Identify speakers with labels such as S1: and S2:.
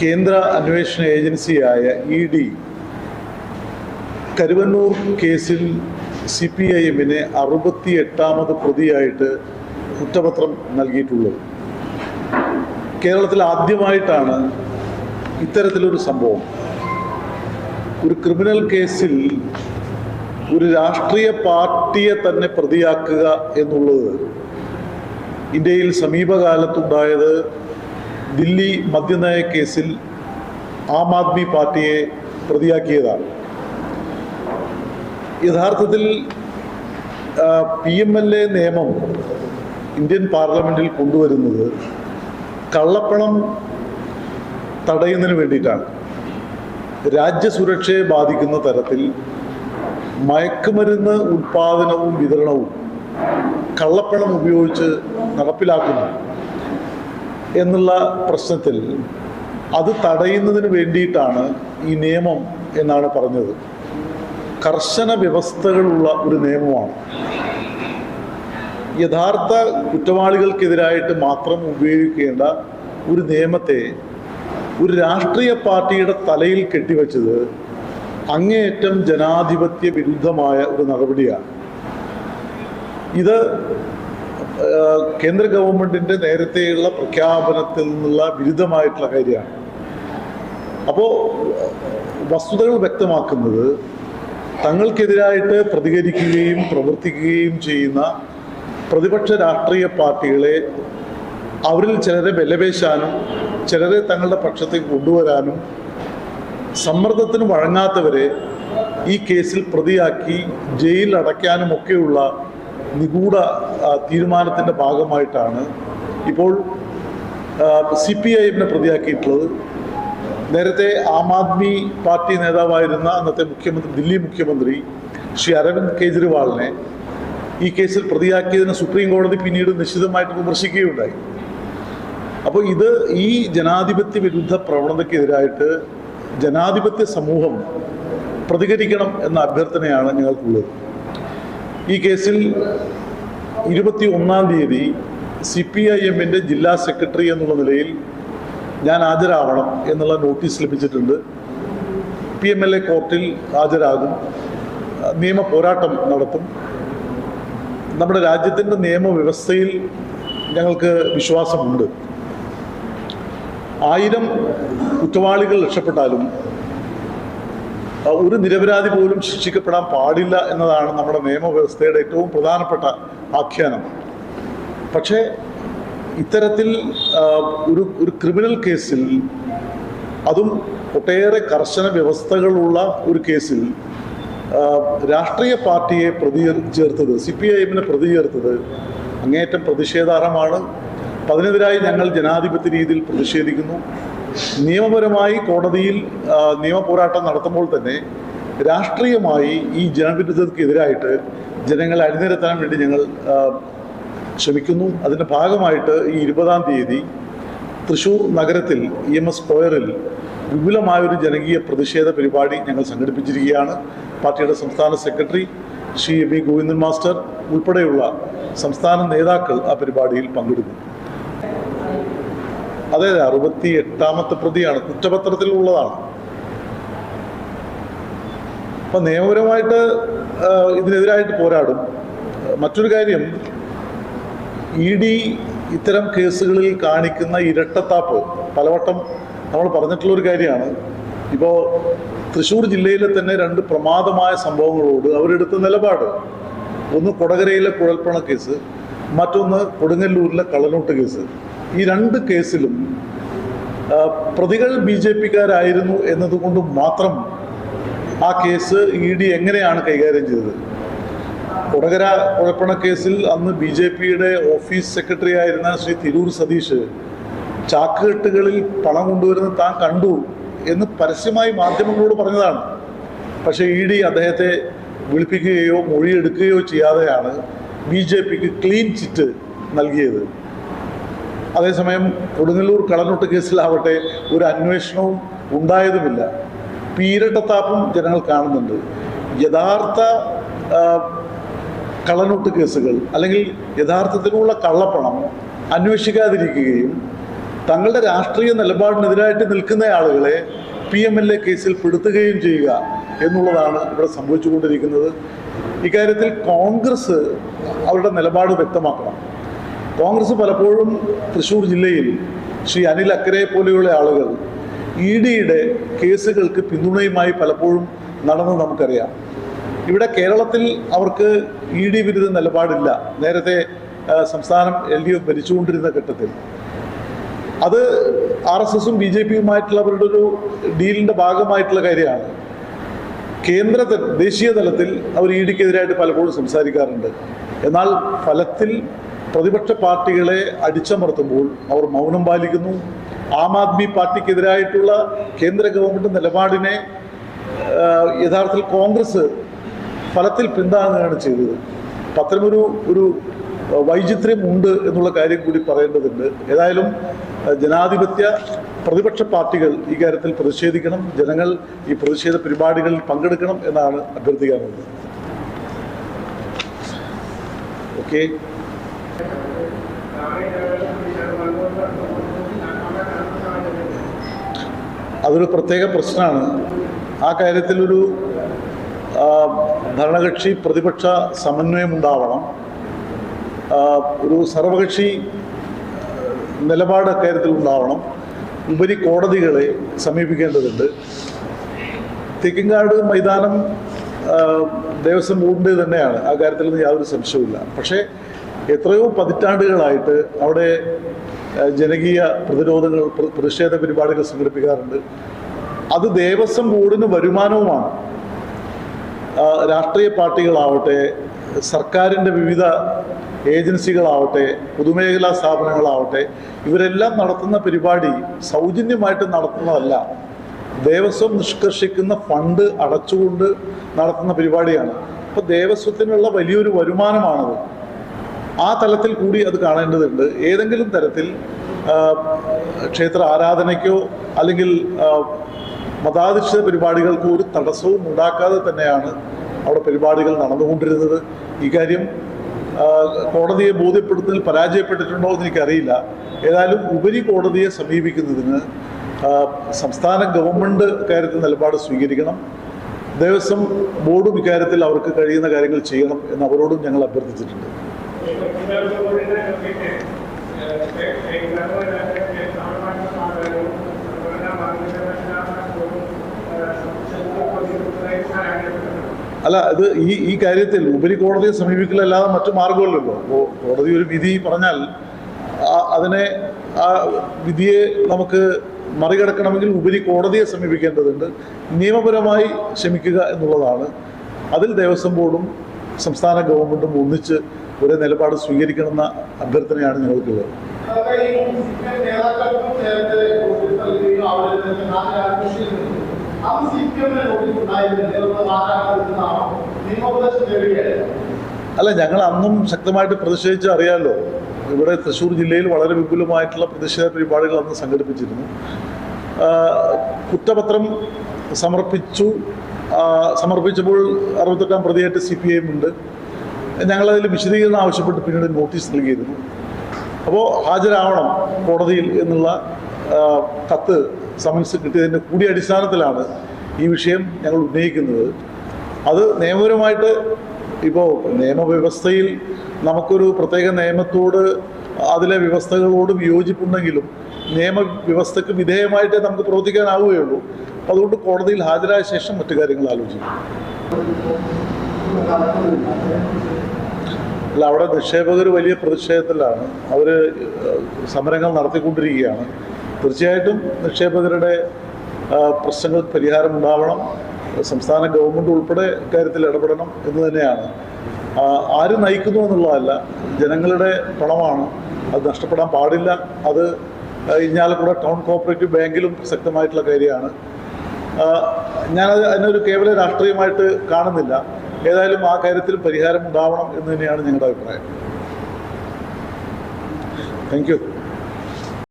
S1: കേന്ദ്ര അന്വേഷണ ഏജൻസിയായ ED കരുവന്നൂർ കേസിൽ CPIMനെ 68ാമത് പ്രതിയായിട്ട് കുറ്റപത്രം നൽകിയിട്ടുള്ളത്. കേരളത്തിൽ ആദ്യമായിട്ടാണ് ഇത്തരത്തിലൊരു സംഭവം. ഒരു ക്രിമിനൽ കേസിൽ ഒരു രാഷ്ട്രീയ പാർട്ടിയെ തന്നെ പ്രതിയാക്കുക എന്നുള്ളത് ഇന്ത്യയിൽ സമീപകാലത്തുണ്ടായത് ദില്ലി മദ്യനയ കേസിൽ ആം ആദ്മി പാർട്ടിയെ പ്രതിയാക്കിയതാണ്. യഥാർത്ഥത്തിൽ PMLA നിയമം ഇന്ത്യൻ പാർലമെൻറ്റിൽ കൊണ്ടുവരുന്നത് കള്ളപ്പണം തടയുന്നതിന് വേണ്ടിയിട്ടാണ്. രാജ്യസുരക്ഷയെ ബാധിക്കുന്ന തരത്തിൽ മയക്കുമരുന്ന് ഉൽപാദനവും വിതരണവും കള്ളപ്പണം ഉപയോഗിച്ച് നടപ്പിലാക്കുന്നു എന്നുള്ള പ്രശ്നത്തിൽ അത് തടയുന്നതിന് വേണ്ടിയിട്ടാണ് ഈ നിയമം എന്നാണ് പറഞ്ഞത്. കർശന വ്യവസ്ഥകളുള്ള ഒരു നിയമമാണ്. യഥാർത്ഥ കുറ്റവാളികൾക്കെതിരായിട്ട് മാത്രം ഉപയോഗിക്കേണ്ട ഒരു നിയമത്തെ ഒരു രാഷ്ട്രീയ പാർട്ടിയുടെ തലയിൽ കെട്ടിവെച്ചത് അങ്ങേയറ്റം ജനാധിപത്യ വിരുദ്ധമായ ഒരു നടപടിയാണ്. ഇത് കേന്ദ്ര ഗവൺമെൻറ്റിൻ്റെ നേരത്തെയുള്ള പ്രഖ്യാപനത്തിൽ നിന്നുള്ള വിരുദ്ധമായിട്ടുള്ള കാര്യമാണ്. അപ്പോൾ വസ്തുതകൾ വ്യക്തമാക്കുന്നത് തങ്ങൾക്കെതിരായിട്ട് പ്രതികരിക്കുകയും പ്രവർത്തിക്കുകയും ചെയ്യുന്ന പ്രതിപക്ഷ രാഷ്ട്രീയ പാർട്ടികളെ അവരിൽ ചിലരെ വിലപേശാനും ചിലരെ തങ്ങളുടെ പക്ഷത്തേക്ക് കൊണ്ടുവരാനും സമ്മർദ്ദത്തിന് വഴങ്ങാത്തവരെ ഈ കേസിൽ പ്രതിയാക്കി ജയിലിൽ അടയ്ക്കാനുമൊക്കെയുള്ള നിഗൂഢ തീരുമാനത്തിൻ്റെ ഭാഗമായിട്ടാണ് ഇപ്പോൾ CPIMനെ പ്രതിയാക്കിയിട്ടുള്ളത്. നേരത്തെ ആം ആദ്മി പാർട്ടി നേതാവായിരുന്ന അന്നത്തെ ദില്ലി മുഖ്യമന്ത്രി ശ്രീ അരവിന്ദ് കെജ്രിവാളിനെ ഈ കേസിൽ പ്രതിയാക്കിയതിന് സുപ്രീം കോടതി പിന്നീട് നിശ്ചിതമായിട്ട് വിമർശിക്കുകയുണ്ടായി. അപ്പോൾ ഇത് ഈ ജനാധിപത്യ വിരുദ്ധ പ്രവണതയ്ക്കെതിരായിട്ട് ജനാധിപത്യ സമൂഹം പ്രതികരിക്കണം എന്ന അഭ്യർത്ഥനയാണ് ഞങ്ങൾക്കുള്ളത്. ഈ കേസിൽ 21-ാം തീയതി CPIMൻ്റെ ജില്ലാ സെക്രട്ടറി എന്നുള്ള നിലയിൽ ഞാൻ ഹാജരാവണം എന്നുള്ള നോട്ടീസ് ലഭിച്ചിട്ടുണ്ട്. PMLA കോർട്ടിൽ ഹാജരാകും, നിയമ പോരാട്ടം നടത്തും. നമ്മുടെ രാജ്യത്തിൻ്റെ നിയമവ്യവസ്ഥയിൽ ഞങ്ങൾക്ക് വിശ്വാസമുണ്ട്. 1000 കുറ്റവാളികൾ രക്ഷപ്പെട്ടാലും ഒരു നിരപരാധി പോലും ശിക്ഷിക്കപ്പെടാൻ പാടില്ല എന്നതാണ് നമ്മുടെ നിയമവ്യവസ്ഥയുടെ ഏറ്റവും പ്രധാനപ്പെട്ട ആഖ്യാനം. പക്ഷേ ഇത്തരത്തിൽ ഒരു ക്രിമിനൽ കേസിൽ, അതും ഒട്ടേറെ കർശന വ്യവസ്ഥകളുള്ള ഒരു കേസിൽ രാഷ്ട്രീയ പാർട്ടിയെ പ്രതി ചേർത്തത്, CPIMനെ പ്രതി ചേർത്തത് അങ്ങേയറ്റം പ്രതിഷേധാർഹമാണ്. അതിനെതിരായി ഞങ്ങൾ ജനാധിപത്യ രീതിയിൽ പ്രതിഷേധിക്കുന്നു. നിയമപരമായി കോടതിയിൽ നിയമപോരാട്ടം നടത്തുമ്പോൾ തന്നെ രാഷ്ട്രീയമായി ഈ ജനവിരുദ്ധതയ്ക്കെതിരായിട്ട് ജനങ്ങളെ അണിനിരത്താൻ വേണ്ടി ഞങ്ങൾ ശ്രമിക്കുന്നു. അതിൻ്റെ ഭാഗമായിട്ട് ഈ 20-ാം തീയതി തൃശ്ശൂർ നഗരത്തിൽ EMS സ്ക്വയറിൽ വിപുലമായൊരു ജനകീയ പ്രതിഷേധ പരിപാടി ഞങ്ങൾ സംഘടിപ്പിച്ചിരിക്കുകയാണ്. പാർട്ടിയുടെ സംസ്ഥാന secretary Shri B Govindan master ഉൾപ്പെടെയുള്ള സംസ്ഥാന നേതാക്കൾ ആ പരിപാടിയിൽ പങ്കെടുക്കും. അതെ, 68ാമത്തെ പ്രതിയാണ്, കുറ്റപത്രത്തിലുള്ളതാണ്. അപ്പം നിയമപരമായിട്ട് ഇതിനെതിരായിട്ട് പോരാടും. മറ്റൊരു കാര്യം, ED ഇത്തരം കേസുകളിൽ കാണിക്കുന്ന ഇരട്ടത്താപ്പ് പലവട്ടം നമ്മൾ പറഞ്ഞിട്ടുള്ളൊരു കാര്യമാണ്. ഇപ്പോൾ തൃശ്ശൂർ ജില്ലയിലെ തന്നെ 2 പ്രമാദമായ സംഭവങ്ങളോട് അവരെടുത്ത നിലപാട്, ഒന്ന് കൊടകരയിലെ കുഴൽപ്പണ കേസ്, മറ്റൊന്ന് കൊടുങ്ങല്ലൂരിലെ കള്ളനോട്ട് കേസ്. ഈ 2 കേസിലും പ്രതികൾ BJPക്കാരായിരുന്നു എന്നതുകൊണ്ട് മാത്രം ആ കേസ് ED എങ്ങനെയാണ് കൈകാര്യം ചെയ്തത്? കൊടകര കുഴൽപ്പണ കേസിൽ അന്ന് BJPയുടെ ഓഫീസ് സെക്രട്ടറി ആയിരുന്ന ശ്രീ തിരൂർ സതീഷ് ചാക്കുകെട്ടുകളിൽ പണം കൊണ്ടുവരുന്നത് താൻ കണ്ടു എന്ന് പരസ്യമായി മാധ്യമങ്ങളോട് പറഞ്ഞതാണ്. പക്ഷേ ED അദ്ദേഹത്തെ വിളിപ്പിക്കുകയോ മൊഴിയെടുക്കുകയോ ചെയ്യാതെയാണ് BJPക്ക് ക്ലീൻ ചിറ്റ് നൽകിയത്. അതേസമയം കൊടുങ്ങല്ലൂർ കള്ളനോട്ട് കേസിലാവട്ടെ ഒരു അന്വേഷണവും ഉണ്ടായതുമില്ല. ഇരട്ടത്താപ്പും ജനങ്ങൾ കാണുന്നുണ്ട്. യഥാർത്ഥ കള്ളനോട്ട് കേസുകൾ അല്ലെങ്കിൽ യഥാർത്ഥത്തിലുള്ള കള്ളപ്പണം അന്വേഷിക്കാതിരിക്കുകയും തങ്ങളുടെ രാഷ്ട്രീയ നിലപാടിനെതിരായിട്ട് നിൽക്കുന്ന ആളുകളെ PMLA കേസിൽ പെടുത്തുകയും ചെയ്യുക എന്നുള്ളതാണ് ഇവിടെ സംഭവിച്ചുകൊണ്ടിരിക്കുന്നത്. ഇക്കാര്യത്തിൽ കോൺഗ്രസ് അവരുടെ നിലപാട് വ്യക്തമാക്കണം. കോൺഗ്രസ് പലപ്പോഴും തൃശ്ശൂർ ജില്ലയിൽ ശ്രീ അനിൽ അക്കരയെ പോലെയുള്ള ആളുകൾ EDയുടെ കേസുകൾക്ക് പിന്തുണയുമായി പലപ്പോഴും നടന്ന് നമുക്കറിയാം. ഇവിടെ കേരളത്തിൽ അവർക്ക് ED വിരുദ്ധ നിലപാടില്ല. നേരത്തെ സംസ്ഥാനം LDF ഭരിച്ചുകൊണ്ടിരുന്ന ഘട്ടത്തിൽ അത് RSSും BJPയുമായിട്ടുള്ള അവരുടെ ഒരു ഡീലിൻ്റെ ഭാഗമായിട്ടുള്ള കാര്യമാണ്. ദേശീയ തലത്തിൽ അവർ EDക്കെതിരായിട്ട് പലപ്പോഴും സംസാരിക്കാറുണ്ട്. എന്നാൽ ഫലത്തിൽ പ്രതിപക്ഷ പാർട്ടികളെ അടിച്ചമർത്തുമ്പോൾ അവർ മൗനം പാലിക്കുന്നു. ആം ആദ്മി പാർട്ടിക്കെതിരായിട്ടുള്ള കേന്ദ്ര ഗവൺമെൻറ് നിലപാടിനെ യഥാർത്ഥത്തിൽ കോൺഗ്രസ് ഫലത്തിൽ പിന്താങ്ങുകയാണ് ചെയ്തത്. അത്തരമൊരു വൈചിത്ര്യം ഉണ്ട് എന്നുള്ള കാര്യം കൂടി പറയേണ്ടതുണ്ട്. ഏതായാലും ജനാധിപത്യ പ്രതിപക്ഷ പാർട്ടികൾ ഈ കാര്യത്തിൽ പ്രതിഷേധിക്കണം. ജനങ്ങൾ ഈ പ്രതിഷേധ പരിപാടികളിൽ പങ്കെടുക്കണം എന്നാണ് അഭ്യർത്ഥിക്കാനുള്ളത്. ഓക്കെ, അതൊരു പ്രത്യേക പ്രശ്നമാണ്. ആ കാര്യത്തിലൊരു ഭരണകക്ഷി പ്രതിപക്ഷ സമന്വയം ഉണ്ടാവണം. ഒരു സർവകക്ഷി നിലപാട് അക്കാര്യത്തിൽ ഉണ്ടാവണം. ഉപരി കോടതികളെ സമീപിക്കേണ്ടതുണ്ട്. തേക്കിൻകാട് മൈതാനം ദേവസ്വം ബോർഡിൻ്റെ തന്നെയാണ്. ആ കാര്യത്തിലൊന്നും യാതൊരു സംശയവുമില്ല. പക്ഷേ എത്രയോ പതിറ്റാണ്ടുകളായിട്ട് അവിടെ ജനകീയ പ്രതിഷേധ പരിപാടികൾ സംഘടിപ്പിക്കാറുണ്ട്. അത് ദേവസ്വം ബോർഡിന് വരുമാനവുമാണ്. രാഷ്ട്രീയ പാർട്ടികളാവട്ടെ, സർക്കാരിൻ്റെ വിവിധ ഏജൻസികളാവട്ടെ, പൊതുമേഖലാ സ്ഥാപനങ്ങളാവട്ടെ, ഇവരെല്ലാം നടത്തുന്ന പരിപാടി സൗജന്യമായിട്ട് നടത്തുന്നതല്ല. ദേവസ്വം നിഷ്കർഷിക്കുന്ന ഫണ്ട് അടച്ചുകൊണ്ട് നടത്തുന്ന പരിപാടിയാണ്. അപ്പോൾ ദേവസ്വത്തിനുള്ള വലിയൊരു വരുമാനമാണത്. ആ തലത്തിൽ കൂടി അത് കാണേണ്ടതുണ്ട്. ഏതെങ്കിലും തരത്തിൽ ക്ഷേത്ര ആരാധനയ്ക്കോ അല്ലെങ്കിൽ മതാധിഷ്ഠിത പരിപാടികൾക്കോ ഒരു തടസ്സവും ഉണ്ടാക്കാതെ തന്നെയാണ് അവിടെ പരിപാടികൾ നടന്നുകൊണ്ടിരുന്നത്. ഈ കാര്യം കോടതിയെ ബോധ്യപ്പെടുത്തുന്നതിൽ പരാജയപ്പെട്ടിട്ടുണ്ടോ എന്ന് എനിക്കറിയില്ല. ഏതായാലും ഉപരി കോടതിയെ സമീപിക്കുന്നതിന് സംസ്ഥാന ഗവൺമെൻറ് ഇക്കാര്യത്തിൽ നിലപാട് സ്വീകരിക്കണം. ദേവസ്വം ബോർഡും ഇക്കാര്യത്തിൽ അവർക്ക് കഴിയുന്ന കാര്യങ്ങൾ ചെയ്യണം എന്ന് അവരോടും ഞങ്ങൾ അഭ്യർത്ഥിച്ചിട്ടുണ്ട്. അല്ല, ഇത് ഈ കാര്യത്തിൽ ഉപരി കോടതിയെ സമീപിക്കലല്ലാതെ മറ്റു മാർഗമല്ലല്ലോ. അപ്പോൾ കോടതി ഒരു വിധി പറഞ്ഞാൽ ആ വിധിയെ നമുക്ക് മറികടക്കണമെങ്കിൽ ഉപരി കോടതിയെ സമീപിക്കേണ്ടതുണ്ട്. നിയമപരമായി ശ്രമിക്കുക എന്നുള്ളതാണ്. അതിൽ ദേവസ്വം ബോർഡും സംസ്ഥാന ഗവൺമെൻറ്റും ഒന്നിച്ച് ഒരു നിലപാട് സ്വീകരിക്കണമെന്ന അഭ്യർത്ഥനയാണ് ഞങ്ങൾക്കുള്ളത്. അല്ല, ഞങ്ങൾ അന്നും ശക്തമായിട്ട് പ്രതിഷേധിച്ച് അറിയാമല്ലോ. ഇവിടെ തൃശ്ശൂർ ജില്ലയിൽ വളരെ വിപുലമായിട്ടുള്ള പ്രതിഷേധ പരിപാടികൾ അന്ന് സംഘടിപ്പിച്ചിരുന്നു. കുറ്റപത്രം സമർപ്പിച്ചപ്പോൾ 68-ാം പ്രതിയായിട്ട് CPIM ഉണ്ട്. ഞങ്ങളതിൽ വിശദീകരണം ആവശ്യപ്പെട്ട് പിന്നീട് നോട്ടീസ് നൽകിയിരുന്നു. അപ്പോൾ ഹാജരാവണം കോടതിയിൽ എന്നുള്ള കത്ത് സമൻസ് കിട്ടിയതിൻ്റെ കൂടി അടിസ്ഥാനത്തിലാണ് ഈ വിഷയം ഞങ്ങൾ ഉന്നയിക്കുന്നത്. അത് നിയമപരമായിട്ട് ഇപ്പോൾ നിയമവ്യവസ്ഥയിൽ നമുക്കൊരു പ്രത്യേക നിയമത്തോട് അതിലെ വ്യവസ്ഥകളോട് വിയോജിപ്പുണ്ടെങ്കിലും നിയമവ്യവസ്ഥയ്ക്ക് വിധേയമായിട്ടേ നമുക്ക് പ്രവർത്തിക്കാനാവുകയുള്ളൂ. അതുകൊണ്ട് കോടതിയിൽ ഹാജരായ ശേഷം മറ്റു കാര്യങ്ങൾ ആലോചിക്കും. അല്ല, അവിടെ നിക്ഷേപകർ വലിയ പ്രതിഷേധത്തിലാണ്. അവർ സമരങ്ങൾ നടത്തിക്കൊണ്ടിരിക്കുകയാണ്. തീർച്ചയായിട്ടും നിക്ഷേപകരുടെ പ്രശ്നങ്ങൾക്ക് പരിഹാരം ഉണ്ടാവണം. സംസ്ഥാന ഗവൺമെൻറ് ഉൾപ്പെടെ കാര്യത്തിൽ ഇടപെടണം എന്ന് തന്നെയാണ്. ആര് നയിക്കുന്നു എന്നുള്ളതല്ല, ജനങ്ങളുടെ പണമാണ്, അത് നഷ്ടപ്പെടാൻ പാടില്ല. അത് ഇരിഞ്ഞാലക്കുട ടൗൺ കോഓപ്പറേറ്റീവ് ബാങ്കിലും പ്രസക്തമായിട്ടുള്ള കാര്യമാണ്. അതിനൊരു കേവല രാഷ്ട്രീയമായിട്ട് കാണുന്നില്ല. ഏതായാലും ആ കാര്യത്തിൽ പരിഹാരം ഉണ്ടാവണം എന്ന് തന്നെയാണ് ഞങ്ങളുടെ അഭിപ്രായം. Thank you.